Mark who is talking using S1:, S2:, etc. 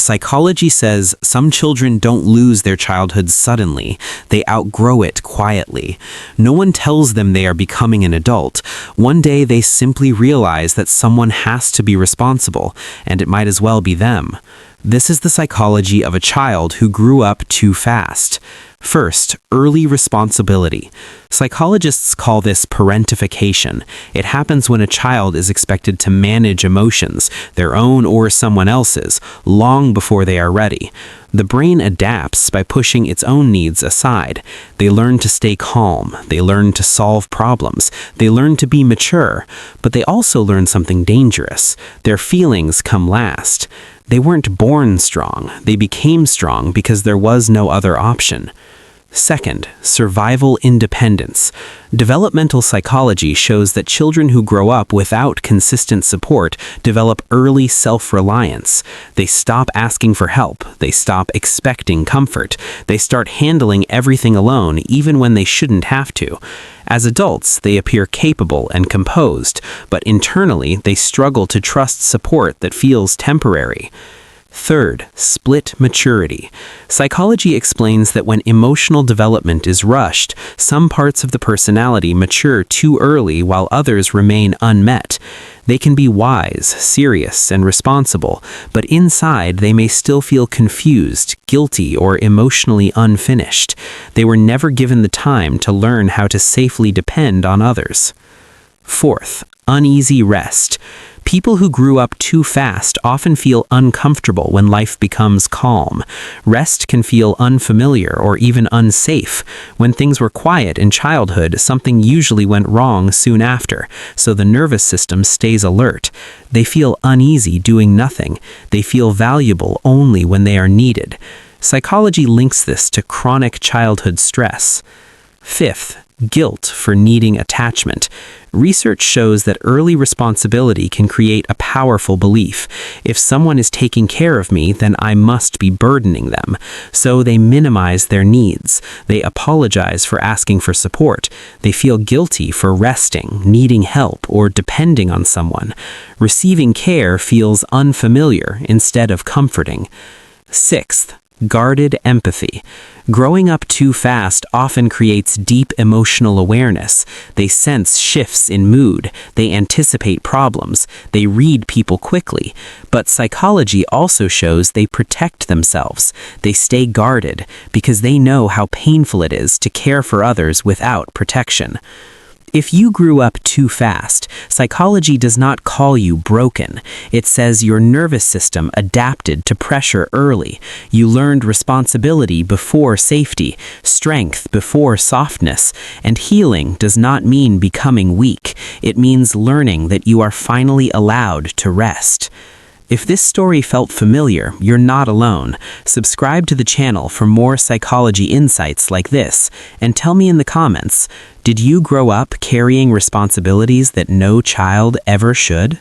S1: Psychology says some children don't lose their childhood suddenly, they outgrow it quietly. No one tells them they are becoming an adult. One day they simply realize that someone has to be responsible, and it might as well be them. This is the psychology of a child who grew up too fast. First, early responsibility. Psychologists call this parentification. It happens when a child is expected to manage emotions, their own or someone else's, long before they are ready. The brain adapts by pushing its own needs aside. They learn to stay calm, they learn to solve problems, they learn to be mature, but they also learn something dangerous. Their feelings come last. They weren't born strong, they became strong because there was no other option. Second, survival independence. Developmental psychology shows that children who grow up without consistent support develop early self-reliance. They stop asking for help, they stop expecting comfort, they start handling everything alone even when they shouldn't have to. As adults, they appear capable and composed, but internally they struggle to trust support that feels temporary. Third, split maturity. Psychology explains that when emotional development is rushed, some parts of the personality mature too early while others remain unmet. They can be wise, serious, and responsible, but inside they may still feel confused, guilty, or emotionally unfinished. They were never given the time to learn how to safely depend on others. Fourth, uneasy rest. People who grew up too fast often feel uncomfortable when life becomes calm. Rest can feel unfamiliar or even unsafe. When things were quiet in childhood, something usually went wrong soon after, so the nervous system stays alert. They feel uneasy doing nothing. They feel valuable only when they are needed. Psychology links this to chronic childhood stress. Fifth, guilt for needing attachment. Research shows that early responsibility can create a powerful belief. If someone is taking care of me, then I must be burdening them. So they minimize their needs. They apologize for asking for support. They feel guilty for resting, needing help, or depending on someone. Receiving care feels unfamiliar instead of comforting. Sixth, guarded empathy. Growing up too fast often creates deep emotional awareness. They sense shifts in mood, they anticipate problems, they read people quickly. But psychology also shows they protect themselves. They stay guarded because they know how painful it is to care for others without protection. If you grew up too fast, psychology does not call you broken. It says your nervous system adapted to pressure early. You learned responsibility before safety, strength before softness, and healing does not mean becoming weak. It means learning that you are finally allowed to rest. If this story felt familiar, you're not alone. Subscribe to the channel for more psychology insights like this, and tell me in the comments, did you grow up carrying responsibilities that no child ever should?